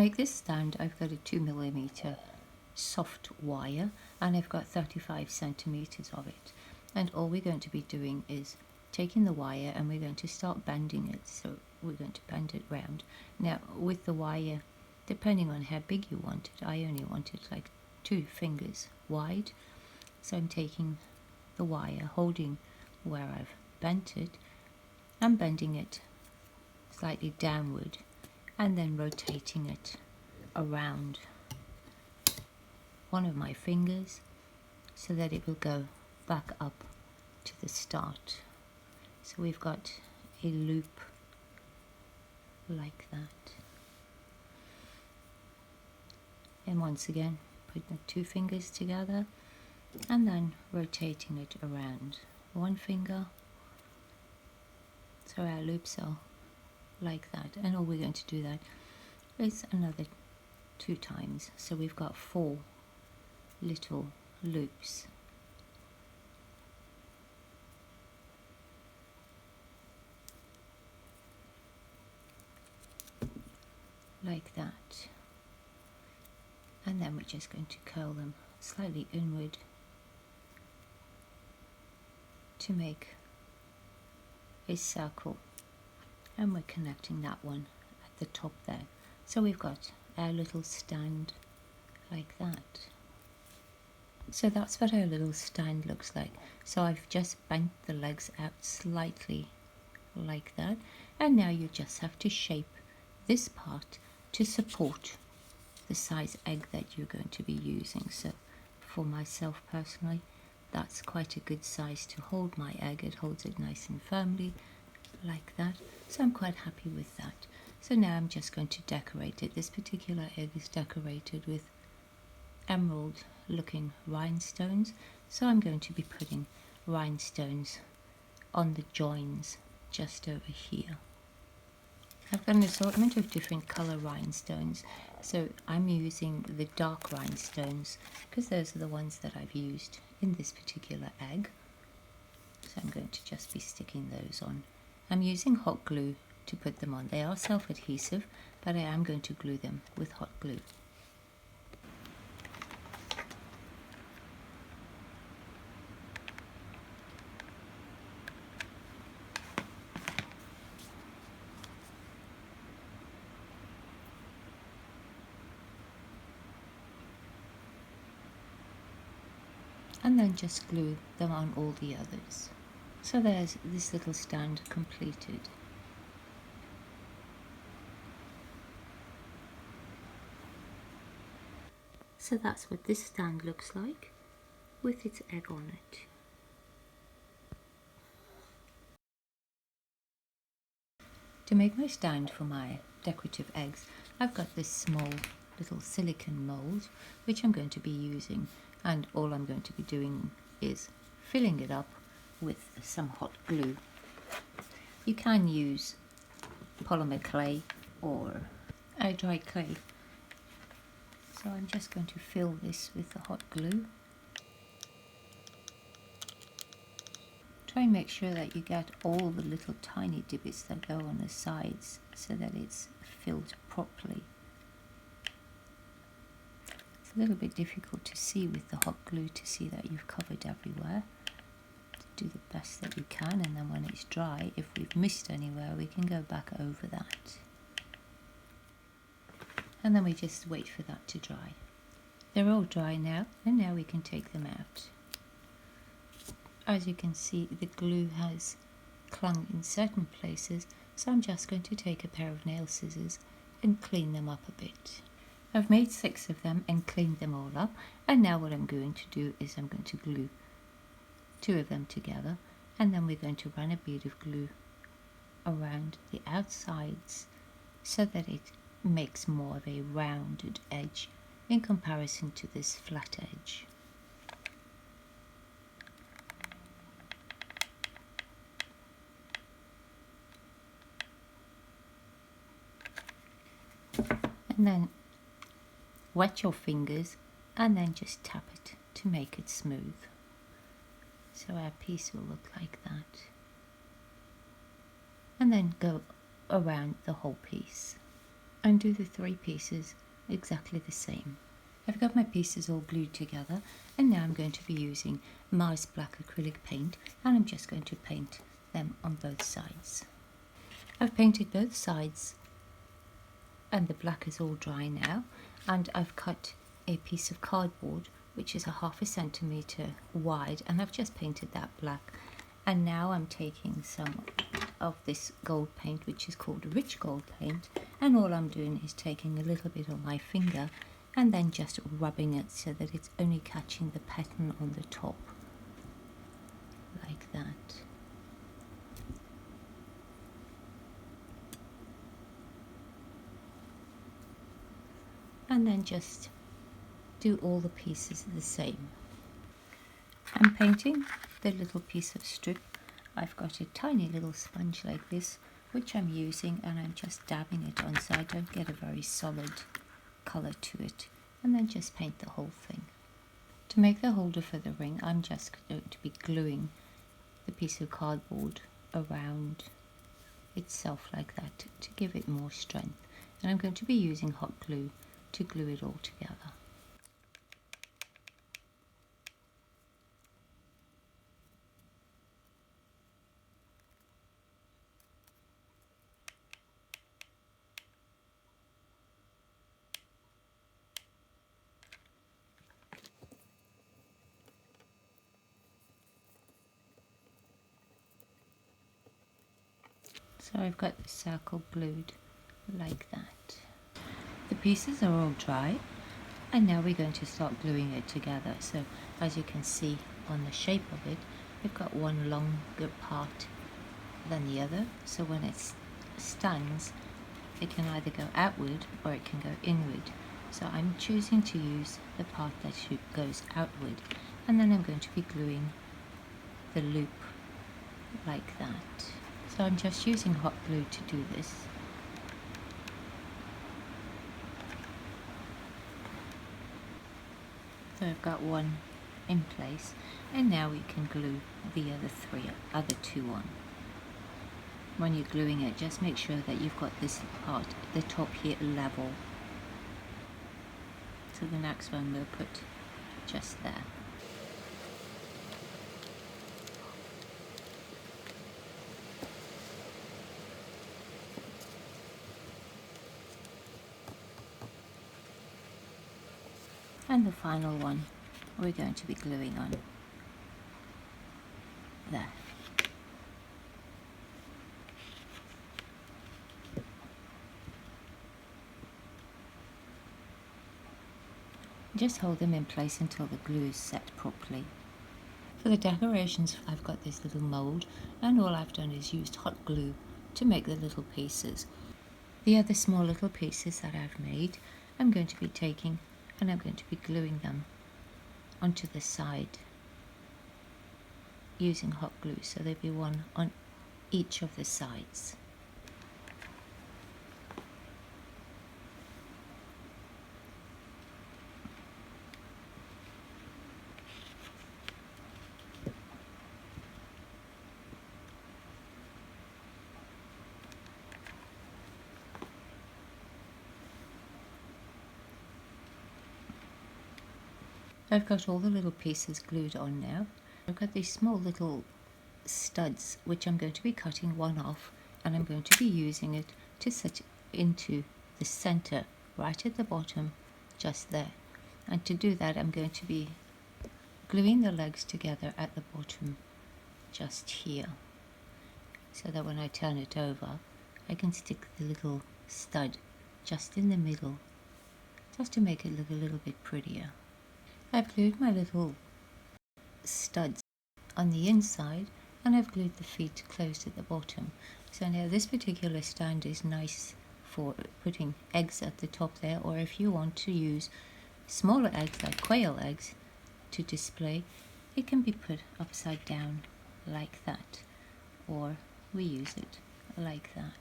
make this stand, I've got a 2mm soft wire, and I've got 35 centimeters of it. And all we're going to be doing is taking the wire and we're going to start bending it. So we're going to bend it round. Now with the wire, depending on how big you want it, I only want it like 2 fingers wide. So I'm taking the wire, holding where I've bent it, and bending it slightly downward, and then rotating it around one of my fingers so that it will go back up to the start. So we've got a loop like that. And once again, put the 2 fingers together and then rotating it around one finger. So our loops are like that, and all we're going to do that is another 2 times. So we've got 4 little loops. Like that. And then we're just going to curl them slightly inward to make a circle, and we're connecting that one at the top there. So we've got our little stand like that. So that's what our little stand looks like. So I've just bent the legs out slightly like that, and now you just have to shape this part to support the size egg that you're going to be using. So for myself personally, that's quite a good size to hold my egg. It holds it nice and firmly like that, so I'm quite happy with that. So now I'm just going to decorate it. This particular egg is decorated with emerald looking rhinestones, so I'm going to be putting rhinestones on the joins just over here. I've got an assortment of different colour rhinestones, so I'm using the dark rhinestones because those are the ones that I've used in this particular egg. So I'm going to just be sticking those on. I'm using hot glue to put them on. They are self-adhesive, but I am going to glue them with hot glue. And then just glue them on all the others. So there's this little stand completed. So that's what this stand looks like with its egg on it. To make my stand for my decorative eggs, I've got this small little silicone mould which I'm going to be using, and all I'm going to be doing is filling it up with some hot glue. You can use polymer clay or dry clay. So I'm just going to fill this with the hot glue. Try and make sure that you get all the little tiny divots that go on the sides so that it's filled properly. It's a little bit difficult to see with the hot glue to see that you've covered everywhere. Do the best that you can, and then when it's dry, if we've missed anywhere, we can go back over that. And then we just wait for that to dry. They're all dry now, and now we can take them out. As you can see, the glue has clung in certain places, so I'm just going to take a pair of nail scissors and clean them up a bit. I've made 6 of them and cleaned them all up, and now what I'm going to do is I'm going to glue 2 of them together, and then we're going to run a bead of glue around the outsides so that it makes more of a rounded edge in comparison to this flat edge. And then wet your fingers and then just tap it to make it smooth. So our piece will look like that. And then go around the whole piece. and do the 3 pieces exactly the same. I've got my pieces all glued together, and now I'm going to be using Mars Black acrylic paint, and I'm just going to paint them on both sides. I've painted both sides and the black is all dry now, and I've cut a piece of cardboard which is a 1/2 centimetre wide, and I've just painted that black. And now I'm taking some of this gold paint, which is called rich gold paint, and all I'm doing is taking a little bit on my finger and then just rubbing it so that it's only catching the pattern on the top, like that. And then just do all the pieces the same. I'm painting the little piece of strip. I've got a tiny little sponge like this, which I'm using, and I'm just dabbing it on so I don't get a very solid colour to it, and then just paint the whole thing. To make the holder for the ring, I'm just going to be gluing the piece of cardboard around itself like that to give it more strength, and I'm going to be using hot glue to glue it all together. So I've got the circle glued like that. The pieces are all dry, and now we're going to start gluing it together. So as you can see on the shape of it, we've got one longer part than the other, so when it stands it can either go outward or it can go inward. So I'm choosing to use the part that goes outward, and then I'm going to be gluing the loop like that. So I'm just using hot glue to do this. So I've got one in place, and now we can glue the other two on. When you're gluing it, just make sure that you've got this part, the top here, level. So the next one we'll put just there. And the final one we're going to be gluing on there. Just hold them in place until the glue is set properly. For the decorations, I've got this little mould, and all I've done is used hot glue to make the little pieces. The other small little pieces that I've made, I'm going to be taking and I'm going to be gluing them onto the side using hot glue, so there'll be one on each of the sides. I've got all the little pieces glued on now. I've got these small little studs which I'm going to be cutting one off, and I'm going to be using it to set into the center right at the bottom, just there. And to do that, I'm going to be gluing the legs together at the bottom just here, so that when I turn it over I can stick the little stud just in the middle, just to make it look a little bit prettier. I've glued my little studs on the inside, and I've glued the feet closed at the bottom. So now this particular stand is nice for putting eggs at the top there, or if you want to use smaller eggs like quail eggs to display, it can be put upside down like that, or we use it like that.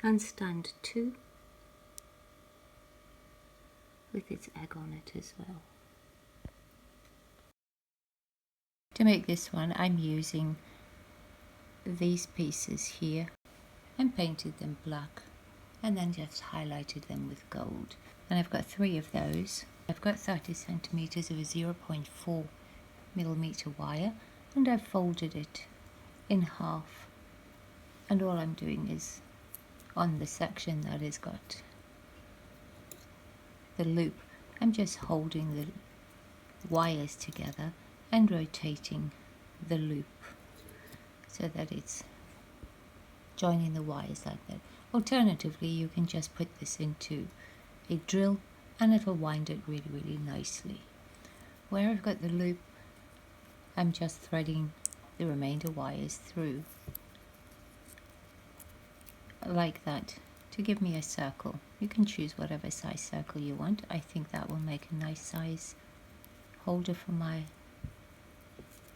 And stand 2 with its egg on it as well. To make this one, I'm using these pieces here and painted them black and then just highlighted them with gold. And I've got 3 of those. I've got 30 centimeters of a 0.4 millimeter wire, and I've folded it in half, and all I'm doing is on the section that has got the loop, I'm just holding the wires together and rotating the loop so that it's joining the wires like that. Alternatively, you can just put this into a drill and it'll wind it really nicely. Where I've got the loop, I'm just threading the remainder wires through like that to give me a circle. You can choose whatever size circle you want. I think that will make a nice size holder for my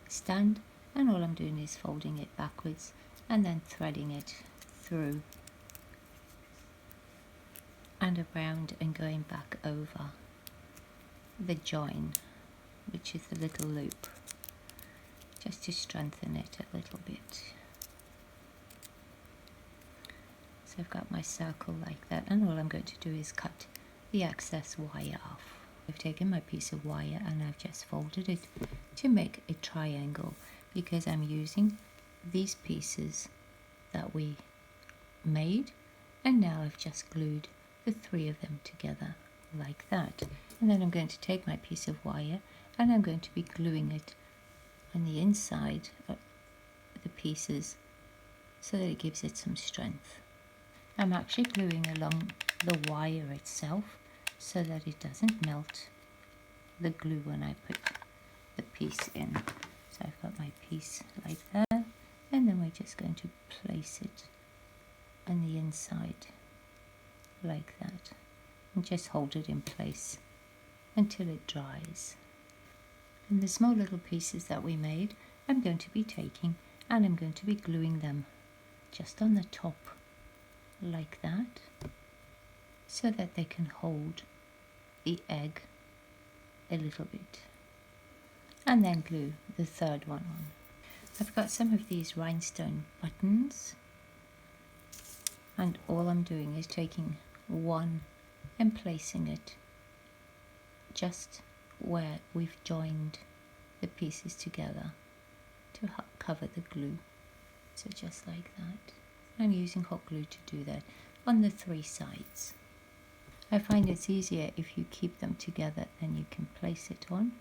stand, and all I'm doing is folding it backwards and then threading it through and around and going back over the join, which is the little loop, just to strengthen it a little bit. So I've got my circle like that, and all I'm going to do is cut the excess wire off. I've taken my piece of wire and I've just folded it to make a triangle, because I'm using these pieces that we made, and now I've just glued the 3 of them together like that. And then I'm going to take my piece of wire and I'm going to be gluing it on the inside of the pieces so that it gives it some strength. I'm actually gluing along the wire itself so that it doesn't melt the glue when I put the piece in. So I've got my piece like that, and then we're just going to place it on the inside like that and just hold it in place until it dries. And the small little pieces that we made, I'm going to be taking and I'm going to be gluing them just on the top like that, so that they can hold the egg a little bit, and then glue the 3rd one on. I've got some of these rhinestone buttons, and all I'm doing is taking one and placing it just where we've joined the pieces together to cover the glue. So just like that. I'm using hot glue to do that on the 3 sides. I find it's easier if you keep them together, then you can place it on,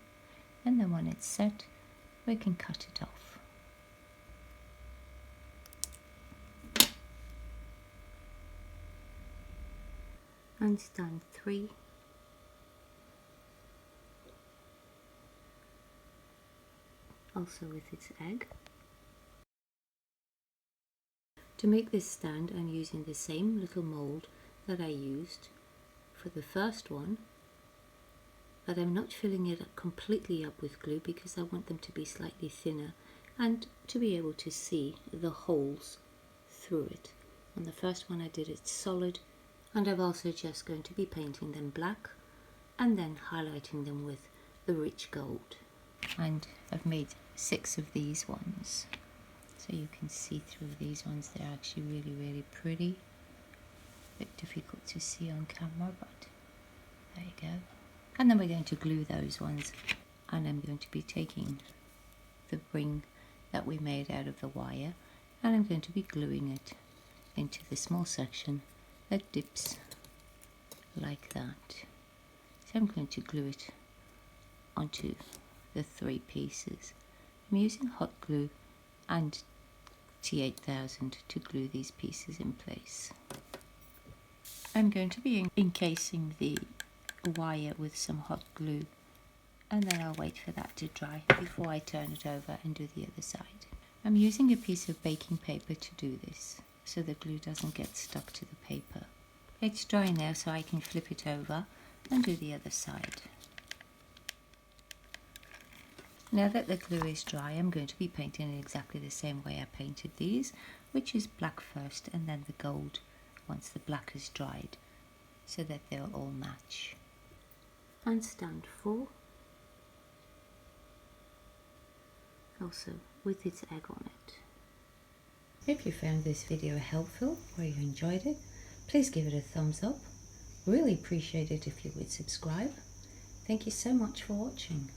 and then when it's set we can cut it off. And stand 3, also with its egg. To make this stand, I'm using the same little mould that I used for the first one, but I'm not filling it completely up with glue because I want them to be slightly thinner and to be able to see the holes through it. On the first one I did it solid, and I'm also just going to be painting them black and then highlighting them with the rich gold. And I've made 6 of these ones. So you can see through these ones. They're actually really pretty. A bit difficult to see on camera, but there you go. And then we're going to glue those ones, and I'm going to be taking the ring that we made out of the wire, and I'm going to be gluing it into the small section that dips like that. So I'm going to glue it onto the 3 pieces. I'm using hot glue and T8000 to glue these pieces in place. I'm going to be encasing the wire with some hot glue, and then I'll wait for that to dry before I turn it over and do the other side. I'm using a piece of baking paper to do this so the glue doesn't get stuck to the paper. It's dry now, so I can flip it over and do the other side. Now that the glue is dry, I'm going to be painting it exactly the same way I painted these, which is black first and then the gold once the black is dried, so that they'll all match. And stand 4. also with its egg on it. If you found this video helpful or you enjoyed it, please give it a thumbs up. Really appreciate it if you would subscribe. Thank you so much for watching.